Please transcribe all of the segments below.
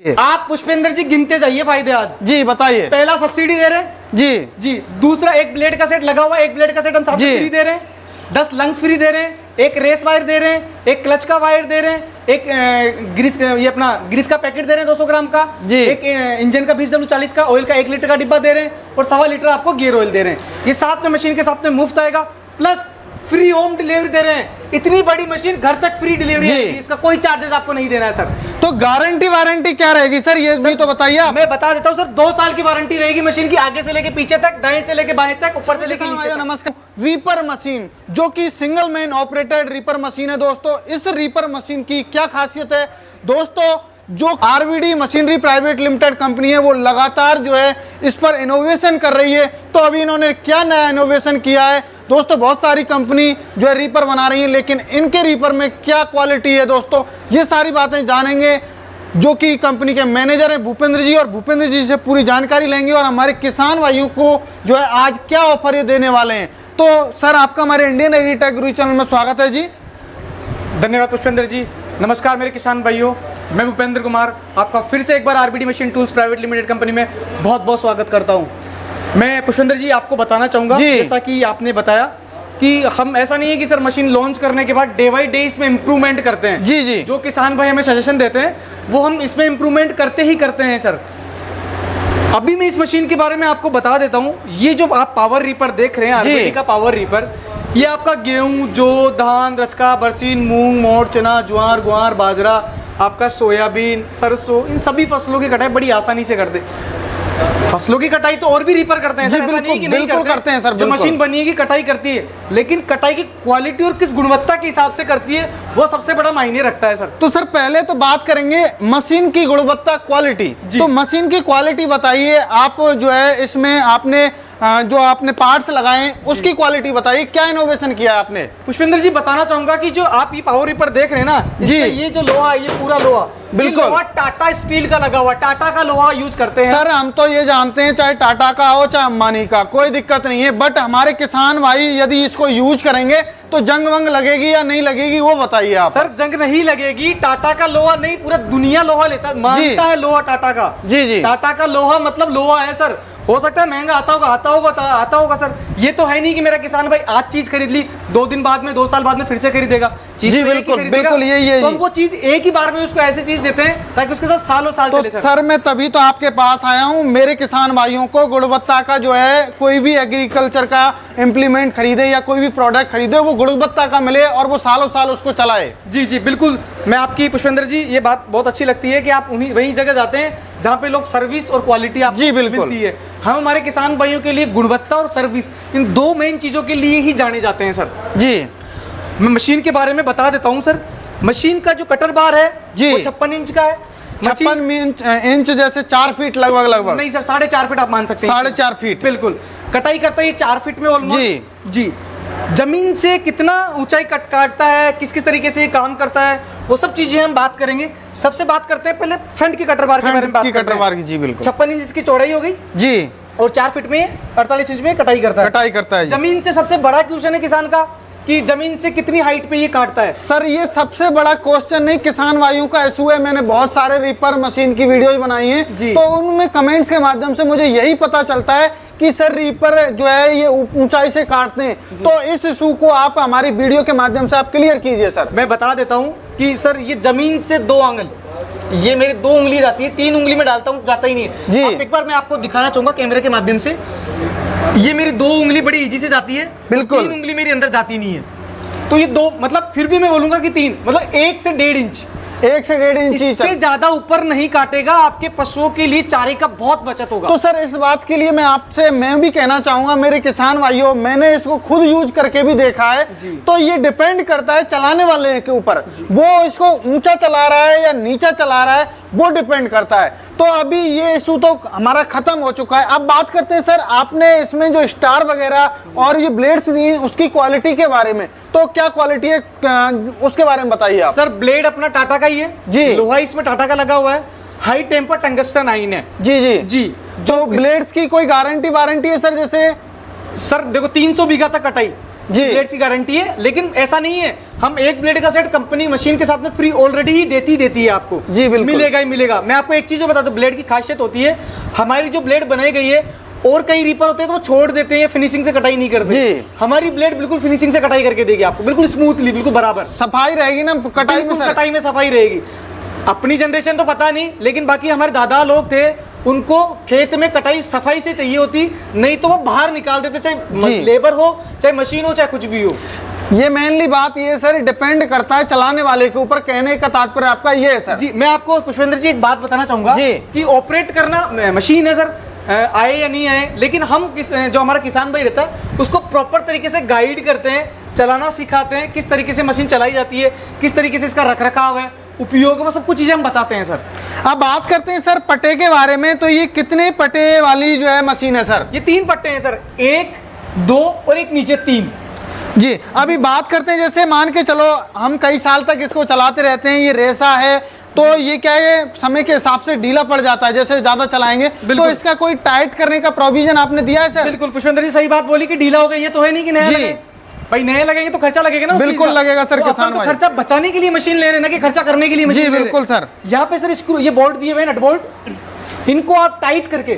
आप पुष्पेंद्र जी गिनते जाइए फायदे आज। जी बताइए। पहला सब्सिडी दे रहे हैं जी जी। दूसरा एक ब्लेड का सेट लगा हुआ है, एक ब्लेड का सेट हम साथ में फ्री दे रहे हैं। 10 लंग्स फ्री दे रहे हैं, एक रेस वायर दे रहे हैं, एक क्लच का वायर दे रहे हैं, एक ग्रीस, ये अपना ग्रीस का पैकेट दे रहे हैं 200 ग्राम का जी। एक इंजन का 20W40 का ऑयल का 1 लीटर का डिब्बा दे रहे हैं और 1.25 लीटर आपको गियर ऑयल दे रहे हैं। ये साथ में मशीन के साथ में मुफ्त आएगा, प्लस फ्री होम डिलीवरी दे रहे हैं। इतनी बड़ी मशीन घर तक फ्री डिलीवरी है, इसका कोई चार्जेस आपको नहीं देना है सर। तो गारंटी वारंटी क्या रहेगी सर, ये भी तो बताइए आप। मैं बता देता हूँ सर, 2 साल की वारंटी रहेगी मशीन की, आगे से लेके पीछे तक, दाएं से लेके बाएं तक, ऊपर से लेके नीचे तक। नमस्कार। रीपर मशीन जो कि single man operated reaper machine है दोस्तों। इस रीपर मशीन की क्या खासियत है दोस्तों, जो आरवीडी मशीनरी प्राइवेट लिमिटेड कंपनी है वो लगातार जो है इस पर इनोवेशन कर रही है। तो अभी इन्होंने क्या नया इनोवेशन किया है दोस्तों, बहुत सारी कंपनी जो है रीपर बना रही है, लेकिन इनके रीपर में क्या क्वालिटी है दोस्तों, ये सारी बातें जानेंगे जो कि कंपनी के मैनेजर हैं भूपेंद्र जी, और भूपेंद्र जी से पूरी जानकारी लेंगे और हमारे किसान भाइयों को जो है आज क्या ऑफर ये देने वाले हैं। तो सर आपका हमारे इंडियन एग्रीटेक गुरु चैनल में स्वागत है जी। धन्यवाद पुष्पेंद्र जी। नमस्कार मेरे किसान भाइयों, मैं भूपेंद्र कुमार आपका फिर से एक बार RBD machine tools private limited company में बहुत बहुत स्वागत करता हूं। मैं पुष्पेंद्र जी आपको बताना चाहूँगा, जैसा कि आपने बताया कि हम ऐसा नहीं है कि सर मशीन लॉन्च करने के बाद डे बाई डे इसमें इम्प्रूवमेंट करते हैं। जी जी। जो किसान भाई हमें सजेशन देते हैं वो हम इसमें इम्प्रूवमेंट करते ही करते हैं सर। अभी मैं इस मशीन के बारे में आपको बता देता हूँ। ये जो आप पावर रीपर देख रहे हैं, आरबीडी का पावर रीपर, ये आपका गेहूं, जौ, धान, रचका, बरसीन, मूंग, मोठ, चना, ज्वार, ग्वार, बाजरा, आपका सोयाबीन, सरसों, इन सभी फसलों की कटाई बड़ी आसानी से कर दे। फसलों की कटाई तो और भी रीपर करते हैं सर, ऐसा नहीं कि नहीं करते हैं सर। जो मशीन बनी है कि कटाई करती है, लेकिन कटाई की क्वालिटी और किस गुणवत्ता के हिसाब से करती है वो सबसे बड़ा मायने रखता है सर। तो सर पहले तो बात करेंगे मशीन की गुणवत्ता क्वालिटी। तो मशीन की क्वालिटी बताइए आप, जो है इसमें आपने जो आपने पार्ट्स लगाए उसकी क्वालिटी बताइए, क्या इनोवेशन किया है आपने। पुष्पेंद्र जी बताना चाहूंगा कि जो आप ये पावर रीपर देख रहे हैं ना जी, ये जो लोहा है, ये पूरा लोहा बिल्कुल टाटा स्टील का लगा हुआ, टाटा का लोहा यूज करते हैं सर। हम तो ये जानते हैं चाहे टाटा का हो चाहे अंबानी का, कोई दिक्कत नहीं है, बट हमारे किसान भाई यदि इसको यूज करेंगे तो जंग वंग लगेगी या नहीं लगेगी वो बताइए आप। सर जंग नहीं लगेगी, टाटा का लोहा नहीं, पूरा दुनिया लोहा लेता मानता है लोहा टाटा का। जी जी। टाटा का लोहा मतलब लोहा है सर। हो सकता है महंगा आता होगा सर। ये तो है नहीं कि मेरा किसान भाई आज चीज खरीद ली, 2 दिन बाद में, 2 साल बाद में फिर से खरीदेगा चीज। जी बिल्कुल बिल्कुल, ये तो हम वो चीज एक ही बार में उसको ऐसी चीज देते हैं ताकि उसके साथ सालों साल चले सर। मैं तभी तो आपके पास आया हूँ, मेरे किसान भाइयों को गुणवत्ता का जो है कोई भी एग्रीकल्चर का इम्प्लीमेंट खरीदे या कोई भी प्रोडक्ट खरीदे वो गुणवत्ता का मिले और वो सालों साल उसको चलाए। जी जी बिल्कुल। मैं आपकी पुष्पेंद्र जी ये बात बहुत अच्छी लगती है कि आप वही जगह जाते हैं जहाँ पे लोग सर्विस और क्वालिटी आपको मिलती है। हम हमारे किसान भाइयों के लिए गुणवत्ता और सर्विस, इन 2 मेन चीजों के लिए ही जाने जाते हैं सर जी। मैं मशीन के बारे में बता देता हूँ सर। मशीन का जो कटर बार है जी, वो 56 इंच का है। 56 इंच जैसे 4 फीट लगभग नहीं सर, 4.5 फीट आप मान सकते हैं। 4.5 फीट बिल्कुल। कटाई करता है ये 4 फीट में ऑलमोस्ट जी। जमीन से कितना ऊंचाई काटता है, किस किस तरीके से ये काम करता है, वो सब चीजें हम बात करेंगे। सबसे बात करते हैं पहले फ्रंट की कटर बार के बारे में बात करते हैं। जी बिल्कुल। 56 इंच की चौड़ाई हो गई जी, और 4 फीट में 48 इंच में कटाई करता है। जमीन से सबसे बड़ा क्वेश्चन है किसान का कि जमीन से कितनी हाइट पे ये काटता है। सर ये सबसे बड़ा क्वेश्चन नहीं, किसान भाइयों का इशू है। मैंने बहुत सारे रीपर मशीन की वीडियोज बनाई हैं, तो उनमें कमेंट्स के माध्यम से मुझे यही पता चलता है कि सर रीपर जो है ये ऊंचाई से काटते हैं। तो इस इशू को आप हमारी वीडियो के माध्यम से आप क्लियर कीजिए सर। मैं बता देता हूँ कि सर ये जमीन से 2 आंगल, ये मेरी 2 उंगली जाती है, 3 उंगली में डालता हूँ जाता ही नहीं है जी। एक बार मैं आपको दिखाना चाहूंगा कैमरे के माध्यम से। ये मेरी 2 उंगली बड़ी इजी से जाती है, बिल्कुल। 3 उंगली मेरी अंदर जाती नहीं है, तो ये 2 मतलब फिर भी मैं बोलूंगा कि 3 मतलब 1 से 1.5 इंच, 1 से 1.5 इंच इससे ज्यादा ऊपर नहीं काटेगा। आपके पशुओं के लिए चारे का बहुत बचत होगा। तो सर इस बात के लिए मैं भी कहना चाहूंगा मेरे किसान भाइयों, मैंने इसको खुद यूज करके भी देखा है। तो ये डिपेंड करता है चलाने वाले के ऊपर, वो इसको ऊंचा चला रहा है या नीचा चला रहा है वो डिपेंड करता है। तो अभी ये इशू तो हमारा खत्म हो चुका है। अब बात करते हैं सर, आपने इसमें जो स्टार वगैरह और ये ब्लेड्स दी उसकी क्वालिटी के बारे में, तो क्या क्वालिटी है उसके बारे में बताइए आप। सर ब्लेड अपना टाटा का ही है जी, लोहा इसमें टाटा का लगा हुआ है, हाई टेम्पर टंगस्टन आयन है जी जी जी। जो ब्लेड्स की कोई गारंटी वारंटी है सर? जैसे सर देखो 300 बीघा तक कटाई जी। ब्लेड की गारंटी है, लेकिन ऐसा नहीं है, हम एक ब्लेड का सेट कंपनी मशीन के साथ में फ्री ऑलरेडी ही देती है आपको। जी बिल्कुल, मिलेगा ही मिलेगा। मैं आपको एक चीज बता दूं, ब्लेड की खासियत होती है, हमारी जो ब्लेड बनाई गई है, और कई रीपर होते हैं तो वो छोड़ देते हैं, फिनिशिंग से कटाई नहीं करते। जी। हमारी ब्लेड बिल्कुल फिनिशिंग से कटाई करके देगी आपको, बिल्कुल स्मूथली, बिल्कुल बराबर सफाई रहेगी ना कटाई में सर? कटाई में सफाई रहेगी। अपनी जनरेशन तो पता नहीं, लेकिन बाकी हमारे दादा लोग थे, उनको खेत में कटाई सफाई से चाहिए होती, नहीं तो वो बाहर निकाल देते, चाहे लेबर हो, चाहे मशीन हो, चाहे कुछ भी हो। ये मेनली बात ये सर डिपेंड करता है चलाने वाले के ऊपर, कहने का तात्पर्य आपका ये है सर? जी, मैं आपको पुष्पेंद्र जी एक बात बताना चाहूंगा कि ऑपरेट करना मशीन है सर, आए या नहीं आए, लेकिन हम जो हमारा किसान भाई रहता है उसको प्रॉपर तरीके से गाइड करते हैं, चलाना सिखाते हैं, किस तरीके से मशीन चलाई जाती है, किस तरीके से इसका रखरखाव है, उपयोग, वो सब कुछ चीजें हम बताते हैं सर। अब बात करते हैं सर पट्टे के बारे में, तो ये कितने पट्टे वाली जो है मशीन है सर? ये 3 पट्टे हैं सर, 1, 2 और एक नीचे 3। जी, अभी बात करते हैं, जैसे मान के चलो हम कई साल तक इसको चलाते रहते हैं, ये रेसा है, तो ये क्या है समय के हिसाब से ढीला पड़ जाता है जैसे ज्यादा चलाएंगे, तो इसका कोई टाइट करने का प्रोविजन आपने दिया है सर? बिल्कुल पुष्पेंद्र जी सही बात बोली कि ढीला हो गई, ये तो है नहीं कि नया लगे। भाई नए लगेंगे तो खर्चा लगेगा ना। बिल्कुल लगेगा सर, किसान तो खर्चा बचाने के लिए मशीन ले रहे हैं ना कि खर्चा करने के लिए मशीन। जी बिल्कुल सर। यहाँ पे सर स्क्रू, ये बोल्ट दिए हुए हैं, नट बोल्ट, इनको आप टाइट करके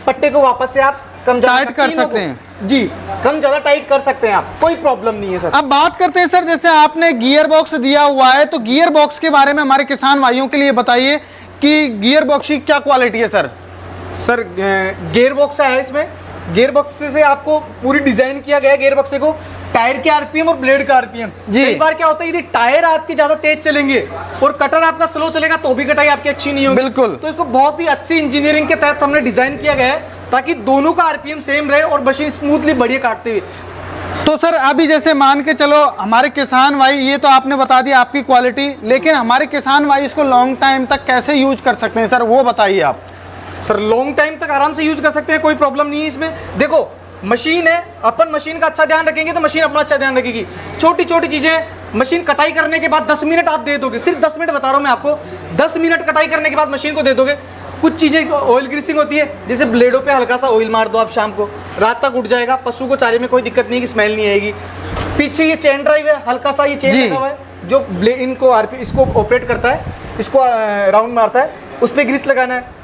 पट्टे को वापस से आप कम टाइट कर सकते हैं। जी, कम ज्यादा टाइट कर सकते हैं आप, कोई प्रॉब्लम नहीं है सर। अब बात करते हैं सर, जैसे आपने गियर बॉक्स दिया हुआ है, तो गियर बॉक्स के बारे में हमारे किसान भाइयों के लिए बताइए कि गियर बॉक्स की क्या क्वालिटी है सर? सर गियर बॉक्स है इसमें, गियर बॉक्स से आपको पूरी डिजाइन किया गया है गियर बॉक्स को, टायर के आरपीएम और ब्लेड का आरपीएम। कई बार क्या होता है, यदि टायर आपके ज्यादा तेज चलेंगे और कटर आपका स्लो चलेगा तो भी कटाई आपकी अच्छी नहीं होगी। बिल्कुल। तो इसको बहुत ही अच्छी इंजीनियरिंग के तहत हमने डिजाइन किया गया है ताकि दोनों का आरपीएम सेम रहे और मशीन स्मूथली बढ़िया काटते हुए। तो सर अभी जैसे मान के चलो हमारे किसान भाई, ये तो आपने बता दिया आपकी क्वालिटी, लेकिन हमारे किसान भाई इसको लॉन्ग टाइम तक कैसे यूज कर सकते हैं सर, वो बताइए आप। सर लॉन्ग टाइम तक आराम से यूज कर सकते हैं, कोई प्रॉब्लम नहीं है इसमें। देखो मशीन है, अपन मशीन का अच्छा ध्यान रखेंगे तो मशीन अपना अच्छा ध्यान रखेगी। छोटी छोटी चीजें, मशीन कटाई करने के बाद 10 मिनट आप दे दोगे, सिर्फ 10 मिनट बता रहा हूं मैं आपको, 10 मिनट कटाई करने के बाद मशीन को दे दोगे। कुछ चीजें ऑयल ग्रीसिंग होती है, जैसे ब्लेडों पे हल्का सा ऑयल मार दो आप, शाम को रात तक उठ जाएगा, पशु को चारे में कोई दिक्कत नहीं है कि स्मेल नहीं आएगी। पीछे ये चेन ड्राइव है, हल्का सा ये चेन लगा हुआ है जो इनको इसको ऑपरेट करता है, इसको राउंड मारता है, उस पर ग्रीस लगाना है,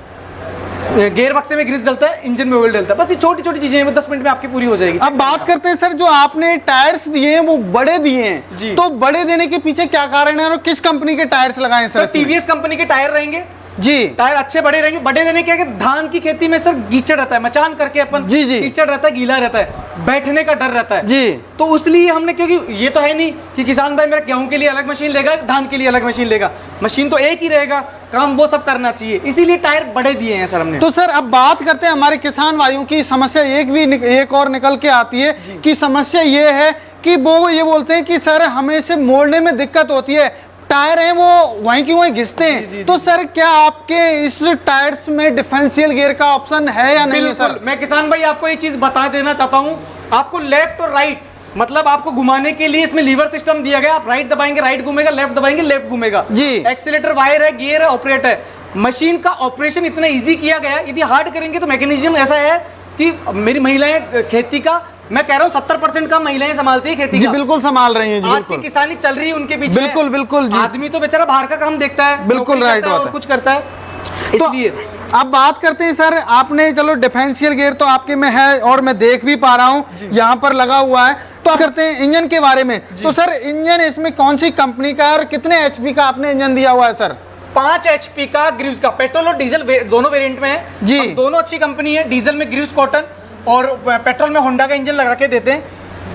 गियर बक्से में ग्रीस डलता है, इंजन में ऑयल डलता है, बस ये छोटी छोटी चीजें हैं, 10 मिनट में आपकी पूरी हो जाएगी। अब बात करते हैं सर, जो आपने टायर्स दिए हैं वो बड़े दिए हैं, तो बड़े देने के पीछे क्या कारण है और किस कंपनी के टायर्स लगाए हैं सर? टीवीएस कंपनी के टायर रहेंगे जी, टायर अच्छे बड़े रहेंगे। बड़े देने क्या है कि धान की खेती में सर कीचड़ रहता है, मचान करके अपन कीचड़ रहता है, गीला रहता है, बैठने का डर रहता है जी, तो इसलिए हमने, क्योंकि ये तो है नहीं कि किसान भाई मेरा गेहूं के लिए अलग मशीन लेगा, धान के लिए अलग मशीन लेगा, मशीन तो एक ही रहेगा, काम वो सब करना चाहिए, इसीलिए टायर बड़े दिए हैं सर हमने। तो सर अब बात करते हैं हमारे किसान भाइयों की समस्या, एक और निकल के आती है कि समस्या ये है कि वो ये बोलते हैं कि सर हमें इसे मोड़ने में दिक्कत होती है, टायर हैं वो वहीं की वहीं घिसते हैं। तो सर क्या आपके इस टायर्स में डिफरेंशियल गियर का ऑप्शन है या नहीं है सर? मैं किसान भाई आपको ये चीज बता देना चाहता हूँ, आपको लेफ्ट और राइट, मतलब आपको घुमाने के लिए इसमें लीवर सिस्टम दिया गया, आप राइट दबाएंगे राइट घूमेगा, लेफ्ट दबाएंगे लेफ्ट घूमेगा जी। एक्सीलेटर वायर है, गियर है, ऑपरेट है। मशीन का ऑपरेशन इतना इजी किया गया, यदि हार्ड करेंगे तो मैकेनिज्म ऐसा है कि मेरी महिलाएं खेती का, मैं कह रहा हूँ 70% का महिलाएं संभालती है खेती का। बिल्कुल संभाल रही हैं जी, आज की किसानी चल रही है उनके पीछे। बिल्कुल बिल्कुल जी। आदमी तो बेचारा बाहर का काम देखता है, बिल्कुल राइट बात है, कुछ करता है, इसलिए अब बात करते हैं सर, आपने चलो डिफरेंशियल गियर तो आपके में है और मैं देख भी पा रहा हूँ यहाँ पर लगा हुआ है, तो करते हैं इंजन के बारे में। तो सर इंजन इसमें कौन सी कंपनी का और कितने एचपी का आपने इंजन दिया हुआ है सर? 5 एचपी का ग्रीव्स का, पेट्रोल और डीजल दोनों वेरिएंट में है जी। दोनों अच्छी कंपनी है, डीजल में ग्रीव्स कॉटन और पेट्रोल में होंडा का इंजन लगा के देते हैं।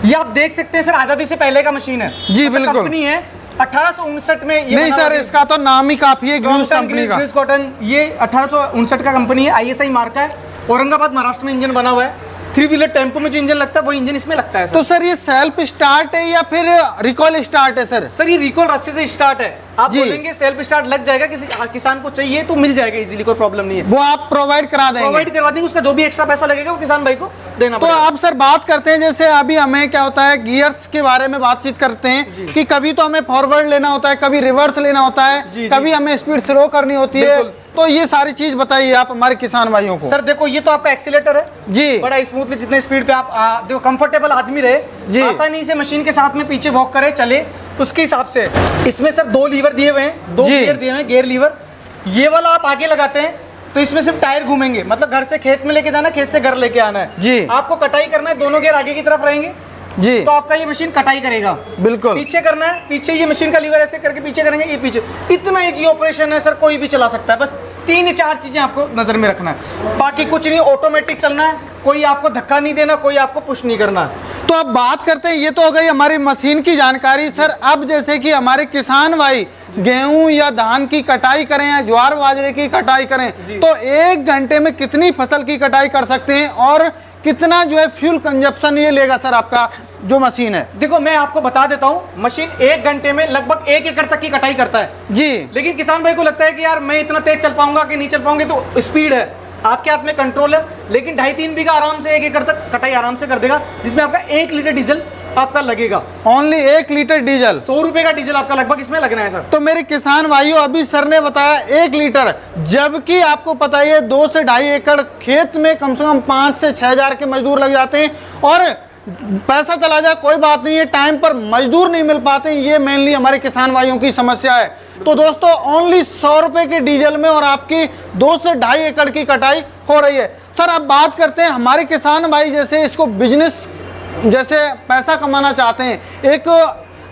ये आप देख सकते हैं सर, आजादी से पहले का मशीन है जी, बिल्कुल कंपनी है 1859 में ये नहीं सर, इसका तो नाम ही काफी है ग्रीव्स कंपनी का। ग्रीव्स कॉटन ये 1859 का कंपनी है, आईएसआई मार्का है, औरंगाबाद महाराष्ट्र में इंजन बना हुआ है। 3 व्हीलर टेम्पो में जो इंजन लगता है वो इंजन इसमें लगता है सर। तो सर ये सेल्फ स्टार्ट है या फिर रिकॉल स्टार्ट है सर? सर ये रिकॉल रस्सी से स्टार्ट है, आप बोलेंगे सेल्फ स्टार्ट लग जाएगा, किसी किसान को चाहिए तो मिल जाएगा इजीली, कोई प्रॉब्लम नहीं है, वो आप प्रोवाइड करा देंगे, उसका जो भी एक्स्ट्रा पैसा लगेगा वो किसान भाई को देना पड़ेगा। तो अब सर बात करते हैं, जैसे अभी हमें क्या होता है गियर्स के बारे में बातचीत करते हैं कि कभी तो हमें फॉरवर्ड लेना होता है, कभी रिवर्स लेना होता है, कभी हमें स्पीड स्लो करनी होती है, तो ये सारी चीज बताइए आप हमारे किसान भाइयों को। सर देखो, ये तो आपका एक्सीलेटर है जी, बड़ा स्मूथली, जितने स्पीड पे आप देखो कंफर्टेबल आदमी रहे जी, आसानी से मशीन के साथ में पीछे वॉक करे चले, उसके हिसाब से। इसमें सर 2 लीवर दिए हुए हैं, 2 गियर दिए हुए हैं, गियर लीवर। ये वाला आप आगे लगाते हैं तो इसमें सिर्फ टायर घूमेंगे, मतलब घर से खेत में लेके जाना, खेत से घर लेके आना है जी। आपको कटाई करना है, दोनों गियर आगे की तरफ रहेंगे जी, तो आपका ये मशीन कटाई करेगा। बिल्कुल। पीछे करना है, पीछे ये मशीन का लीवर ऐसे करके पीछे करेंगे, ये पीछे। इतना इजी ऑपरेशन है सर, कोई भी चला सकता है। बस 3-4 चीजें आपको नजर में रखना है, बाकी कुछ नहीं। ऑटोमेटिक चलना है, कोई आपको धक्का नहीं देना, कोई आपको पुश नहीं करना। तो अब बात करते हैं, ये तो हो गई हमारी मशीन की जानकारी। सर अब जैसे कि हमारे किसान भाई गेहूं या धान की कटाई करें या ज्वार बाजरे की कटाई करें, तो 1 घंटे में कितनी फसल की कटाई कर सकते हैं और कितना जो है फ्यूल कंजप्शन ये लेगा सर आपका जो मशीन है? देखो मैं आपको बता देता हूँ, मशीन 1 घंटे में लगभग 1 एकड़ तक की कटाई करता है जी। लेकिन किसान भाई को लगता है कि यार मैं इतना तेज चल पाऊंगा कि नहीं चल पाऊंगे, तो स्पीड है आपके हाथ में, कंट्रोल है। लेकिन 2.5-3 बीघा आराम से 1 एकड़ तक कटाई आराम से कर देगा, जिसमें आपका 1 लीटर डीजल आपका लगेगा। ओनली 1 लीटर डीजल, 100 रुपए का डीजल आपका लगभग इसमें लगना है सर। तो मेरे किसान भाइयों अभी सर ने बताया 1 लीटर, जबकि आपको पता है 2 से 2.5 एकड़ खेत में कम से कम 5 से 6 हजार के मजदूर लग जाते हैं, और पैसा चला जाए कोई बात नहीं है, टाइम पर मजदूर नहीं मिल पाते, ये मेनली हमारे किसान भाइयों की समस्या है। तो दोस्तों ओनली 100 रुपए के डीजल में और आपकी 2 से 2.5 एकड़ की कटाई हो रही है। सर अब बात करते हैं हमारे किसान भाई जैसे इसको बिजनेस, जैसे पैसा कमाना चाहते हैं, एक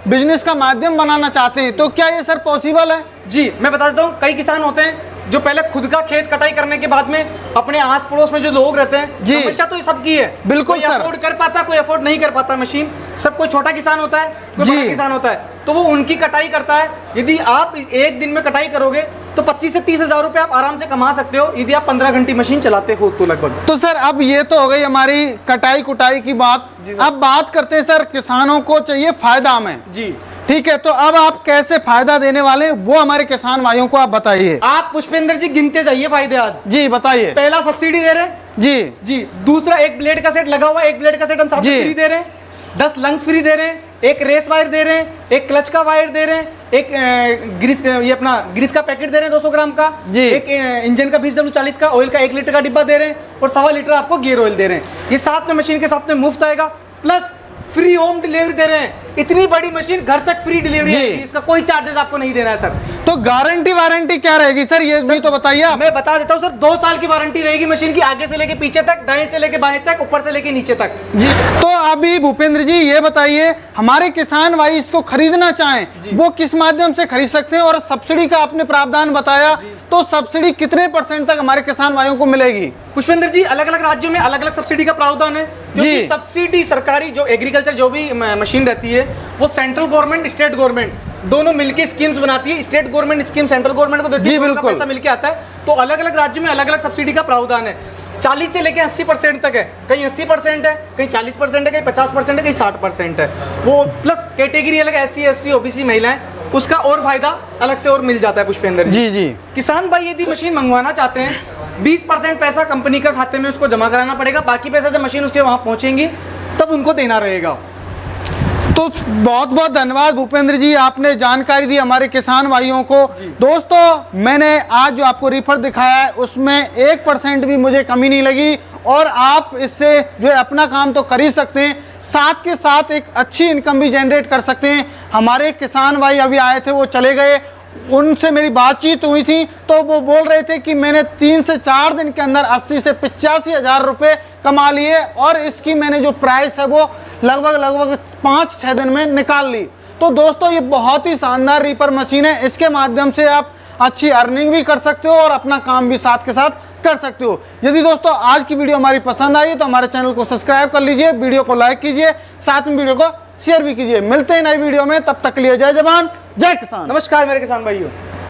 बिजनेस का माध्यम बनाना चाहते हैं, तो क्या ये सर पॉसिबल है? जी मैं बता देता हूँ, कई किसान होते हैं जो पहले खुद का खेत कटाई करने के बाद में अपने आस पड़ोस में जो लोग रहते हैं, समस्या तो ये सबकी है। बिल्कुल कोई अफोर्ड कर पाता, कोई अफोर्ड नहीं कर पाता मशीन, सब कोई छोटा किसान होता है, कोई बड़ा किसान होता है, तो वो उनकी कटाई करता है। यदि आप 1 दिन में कटाई करोगे तो 25 से 30 हजार रुपए आप आराम से कमा सकते हो, यदि आप 15 घंटे मशीन चलाते हो तो लगभग। तो सर अब ये तो हो गई हमारी कटाई कुटाई की बात, अब बात करते हैं सर किसानों को चाहिए फायदा में जी, ठीक है। तो अब आप कैसे फायदा देने वाले हैं वो हमारे किसान भाइयों को आप बताइए। आप पुष्पेंद्र जी गिनते जाइए फायदे आज। जी बताइए। पहला सब्सिडी दे रहे हैं जी। दूसरा 1 ब्लेड का सेट लगा हुआ है, 1 ब्लेड का सेट हम साथ में फ्री दे रहे हैं। 10 लंग्स फ्री दे रहे हैं, 1 रेस वायर दे रहे हैं, 1 क्लच का वायर दे रहे हैं, 1 ग्रीस, ये अपना ग्रीस का पैकेट दे रहे हैं 200 ग्राम का, 1 इंजन का 20W40 का ऑयल का 1 लीटर का डिब्बा दे रहे हैं, और 1.25 लीटर आपको गियर ऑयल दे रहे हैं। ये साथ में मशीन के साथ में मुफ्त आएगा, प्लस फ्री होम डिलीवरी दे रहे हैं। इतनी बड़ी मशीन घर तक फ्री डिलीवरी है, इसका कोई चार्जेस आपको नहीं देना है सर। तो गारंटी वारंटी क्या रहेगी सर, ये भी तो बताइए आप। मैं बता देता हूँ सर, 2 साल की वारंटी रहेगी मशीन की, आगे से लेके पीछे तक, दाएं से लेके बाएं तक, ऊपर से लेके नीचे तक जी। तो अभी भूपेंद्र जी ये बताइए, हमारे किसान भाई इसको खरीदना चाहें वो किस माध्यम से खरीद सकते हैं, और सब्सिडी का आपने प्रावधान बताया, तो सब्सिडी कितने % तक हमारे किसान भाइयों को मिलेगी? पुष्पेंद्र जी अलग अलग राज्यों में अलग अलग सब्सिडी का प्रावधान है, क्योंकि सब्सिडी सरकारी जो एग्रीकल्चर जो भी मशीन रहती है वो सेंट्रल गवर्नमेंट स्टेट गवर्नमेंट दोनों मिलकर स्कीम्स बनाती है। State government scheme central government को देती है, बिल्कुल पैसा मिलके आता है। तो अलग अलग राज्यों में अलग अलग सब्सिडी का प्रावधान है। 40 से लेके 80% तक है, कहीं 80% है, कहीं 40% है, कहीं 50% है, कहीं 60% है। वो प्लस कैटेगरी अलग, SC ST OBC महिलाएं, उसका और फायदा अलग से और मिल जाता है पुष्पेंद्र जी। जी किसान भाई यदि मशीन मंगवाना चाहते हैं, 20% पैसा कंपनी का खाते में उसको जमा कराना पड़ेगा, बाकी पैसा जब मशीन उसके वहां पहुंचेंगी तब उनको देना रहेगा। तो बहुत बहुत धन्यवाद भूपेंद्र जी, आपने जानकारी दी हमारे किसान भाइयों को। दोस्तों मैंने आज जो आपको रीफर दिखाया है उसमें 1% भी मुझे कमी नहीं लगी, और आप इससे जो है अपना काम तो कर ही सकते हैं, साथ के साथ एक अच्छी इनकम भी जनरेट कर सकते हैं। हमारे किसान भाई अभी आए थे, वो चले गए, उनसे मेरी बातचीत हुई थी, तो वो बोल रहे थे कि मैंने 3 से 4 दिन के अंदर 80 से 85 हजार रुपये कमा लिए, और इसकी मैंने जो प्राइस है वो लगभग 5-6 दिन में निकाल ली। तो दोस्तों ये बहुत ही शानदार रीपर मशीन है, इसके माध्यम से आप अच्छी अर्निंग भी कर सकते हो और अपना काम भी साथ के साथ कर सकते हो। यदि दोस्तों आज की वीडियो हमारी पसंद आई तो हमारे चैनल को सब्सक्राइब कर लीजिए, वीडियो को लाइक कीजिए, साथ में वीडियो को शेयर भी कीजिए। मिलते हैं नई वीडियो में, तब तक के लिए जय जवान जय किसान। नमस्कार मेरे किसान भाइयों।